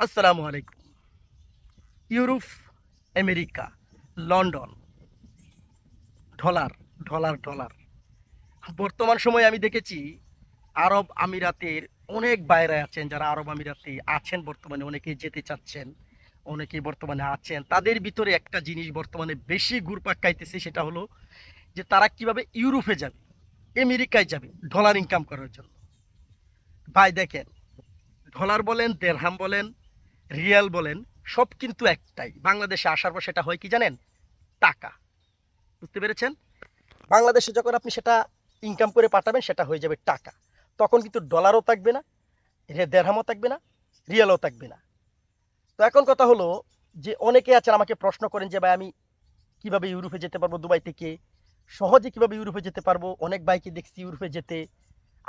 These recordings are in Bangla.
আসসালামু আলাইকুম। Europe, America, London, dollar, dollar, dollar. বর্তমান সময়ে আমি দেখেছি আরব আমিরাতের অনেক বাইরে আছেন, যারা আরব আমিরাতে আছেন বর্তমানে, অনেকেই যেতে চাচ্ছেন, অনেকেই বর্তমানে আছেন। তাদের ভিতরে একটা জিনিস বর্তমানে বেশি ঘুরপাক খাইতেছে, সেটা হলো যে তারা কিভাবে ইউরোপে যাবে, আমেরিকায় যাবে ডলার ইনকাম করার জন্য। ভাই দেখেন, ডলার বলেন, দেরহাম বলেন, রিয়াল বলেন, সব কিন্তু একটাই। বাংলাদেশে আসার পর সেটা হয় কি জানেন? টাকা। বুঝতে পেরেছেন? বাংলাদেশে যখন আপনি সেটা ইনকাম করে পাঠাবেন, সেটা হয়ে যাবে টাকা। তখন কিন্তু ডলারও থাকবে না, দেড়হামও থাকবে না, রিয়ালও থাকবে না। তো এখন কথা হলো যে অনেকে আছেন আমাকে প্রশ্ন করেন যে ভাই আমি কিভাবে ইউরোপে যেতে পারবো, দুবাই থেকে সহজে কিভাবে ইউরোপে যেতে পারবো। অনেক বাইকে দেখছি ইউরোপে যেতে,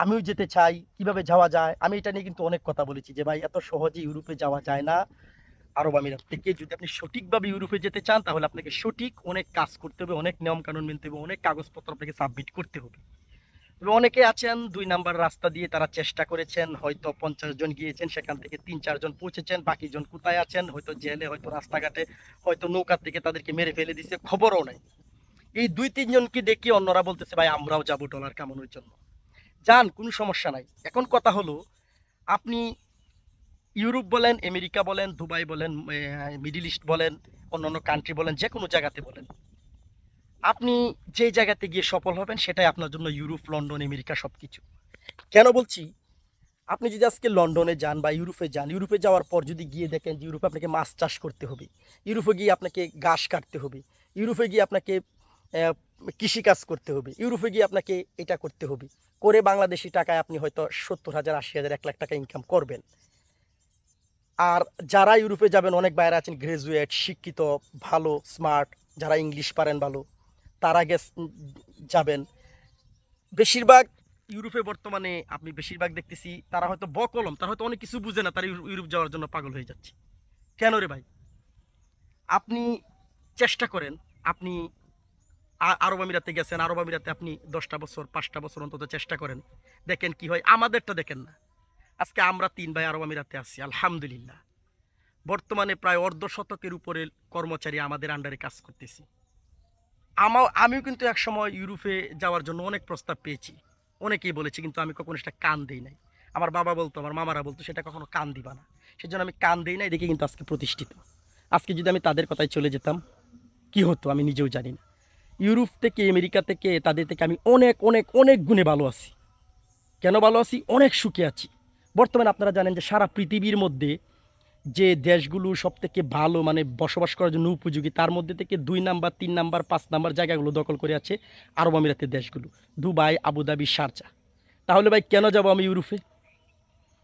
আমিও যেতে চাই, কিভাবে যাওয়া যায়। আমি এটা নিয়ে কিন্তু অনেক কথা বলেছি যে ভাই এত সহজে ইউরোপে যাওয়া যায় না। আরব আমিরাত থেকে যদি আপনি সঠিকভাবে ইউরোপে যেতে চান, তাহলে আপনাকে সঠিক অনেক কাজ করতে হবে, অনেক নিয়ম কানুন মেনতে হবে, অনেক কাগজপত্র আপনাকে সাবমিট করতে হবে। তবে অনেকে আছেন ২ নাম্বার রাস্তা দিয়ে তারা চেষ্টা করেছেন, হয়তো ৫০ জন গিয়েছেন, সেখান থেকে ৩-৪ জন পৌঁছেছেন, বাকি জন কোথায় আছেন, হয়তো জেলে, হয়তো রাস্তাঘাটে, হয়তো নৌকার থেকে তাদেরকে মেরে ফেলে দিছে, খবরও নাই। এই ২-৩ জনকে দেখে অন্যরা বলতেছে ভাই আমরাও যাবো ডলার কামানোর জন্য। যান, কোনো সমস্যা নাই। এখন কথা হলো, আপনি ইউরোপ বলেন, আমেরিকা বলেন, দুবাই বলেন, মিডিল ইস্ট বলেন, অন্যান্য কান্ট্রি বলেন, যে কোনো জায়গাতে বলেন, আপনি যে জায়গাতে গিয়ে সফল হবেন সেটাই আপনার জন্য ইউরোপ, লন্ডন, আমেরিকা সবকিছু। কেন বলছি? আপনি যদি আজকে লন্ডনে যান বা ইউরোপে যান, ইউরোপে যাওয়ার পর যদি গিয়ে দেখেন যে ইউরোপে আপনাকে মাছ চাষ করতে হবে, ইউরোপে গিয়ে আপনাকে ঘাস কাটতে হবে, ইউরোপে গিয়ে আপনাকে কৃষিকাজ করতে হবে, ইউরোপে গিয়ে আপনাকে এটা করতে হবে, করে বাংলাদেশি টাকায় আপনি হয়তো ৭০,০০০, ৮০,০০০, ১ লাখ টাকা ইনকাম করবেন। আর যারা ইউরোপে যাবেন, অনেক বাইরে আছেন গ্রাজুয়েট, শিক্ষিত, ভালো, স্মার্ট, যারা ইংলিশ পারেন ভালো, তারা যাবেন। বেশিরভাগ ইউরোপে বর্তমানে আপনি বেশিরভাগ দেখতেছি তারা হয়তো বকলম, তারা হয়তো অনেক কিছু বুঝে না, তারা ইউরোপ যাওয়ার জন্য পাগল হয়ে যাচ্ছে। কেন রে ভাই? আপনি চেষ্টা করেন, আপনি আরব আমিরাতে গেছেন, আরব আমিরাতে আপনি ১০টা বছর ৫টা বছর অন্তত চেষ্টা করেন, দেখেন কি হয়। আমাদেরটা দেখেন না। আজকে আমরা ৩ ভাই আরব আমিরাতে আছি, আলহামদুলিল্লাহ। বর্তমানে প্রায় অর্ধশতকের উপরে কর্মচারী আমাদের আন্ডারে কাজ করতেছি। আমিও কিন্তু একসময় ইউরোপে যাওয়ার জন্য অনেক প্রস্তাব পেয়েছি, অনেকেই বলেছি, কিন্তু আমি কখনো সেটা কান দেই নাই। আমার বাবা বলতো, আমার মামারা বলতো সেটা কখনো কান দিবা না। সেজন্য আমি কান দেই নাই, দেখে কিন্তু আজকে প্রতিষ্ঠিত। আজকে যদি আমি তাদের কথায় চলে যেতাম, কি হতো আমি নিজেও জানি না। ইউরোপ থেকে, আমেরিকা থেকে, তাদের থেকে আমি অনেক অনেক অনেক গুণে ভালো আছি। কেন ভালো আছি? অনেক সুখে আছি। বর্তমানে আপনারা জানেন যে সারা পৃথিবীর মধ্যে যে দেশগুলো সব থেকে ভালো, মানে বসবাস করার জন্য উপযোগী, তার মধ্যে থেকে ২ নাম্বার, ৩ নাম্বার, ৫ নাম্বার জায়গাগুলো দখল করে আছে আরব আমিরাতের দেশগুলো, দুবাই, আবুধাবি, শারজা। তাহলে ভাই কেন যাব আমি ইউরোপে?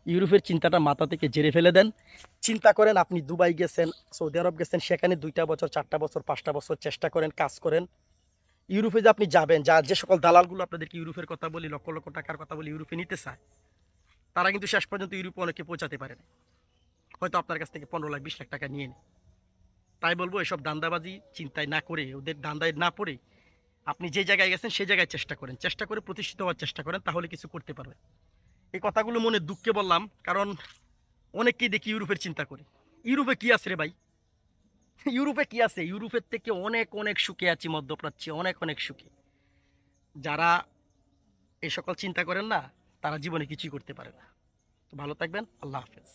ইউরোপের চিন্তাটা মাথা থেকে ঝেড়ে ফেলে দেন। চিন্তা করেন, আপনি দুবাই গেছেন, সৌদি আরব গেছেন, সেখানে ২টা বছর, ৪টা বছর, ৫টা বছর চেষ্টা করেন, কাজ করেন। ইউরোপে যে আপনি যাবেন, যা যে সকল দালালগুলো আপনাদেরকে ইউরোপের কথা বলি, লক্ষ লক্ষ টাকার কথা বলি ইউরোপে নিতে চায়, তারা কিন্তু শেষ পর্যন্ত ইউরোপে অনেকে পৌঁছাতে পারে না। হয়তো আপনার কাছ থেকে ১৫ লাখ, ২০ লাখ টাকা নিয়ে নেয়। তাই বলবো এসব দান্দাবাজি চিন্তায় না করে, ওদের দান্দায় না পড়ে, আপনি যে জায়গায় গেছেন সেই জায়গায় চেষ্টা করেন, চেষ্টা করে প্রতিষ্ঠিত হওয়ার চেষ্টা করেন, তাহলে কিছু করতে পারবেন। এই কথাগুলো মনে দুঃখে বললাম, কারণ অনেককেই দেখি ইউরোপের চিন্তা করে। ইউরোপে কি আছে রে ভাই? ইউরোপে কি আছে? ইউরোপের থেকে অনেক অনেক সুখে আছি মধ্যপ্রাচ্যে, অনেক অনেক সুখে। যারা এই সকল চিন্তা করেন না, তারা জীবনে কিছুই করতে পারে না। তো ভালো থাকবেন, আল্লাহ হাফেজ।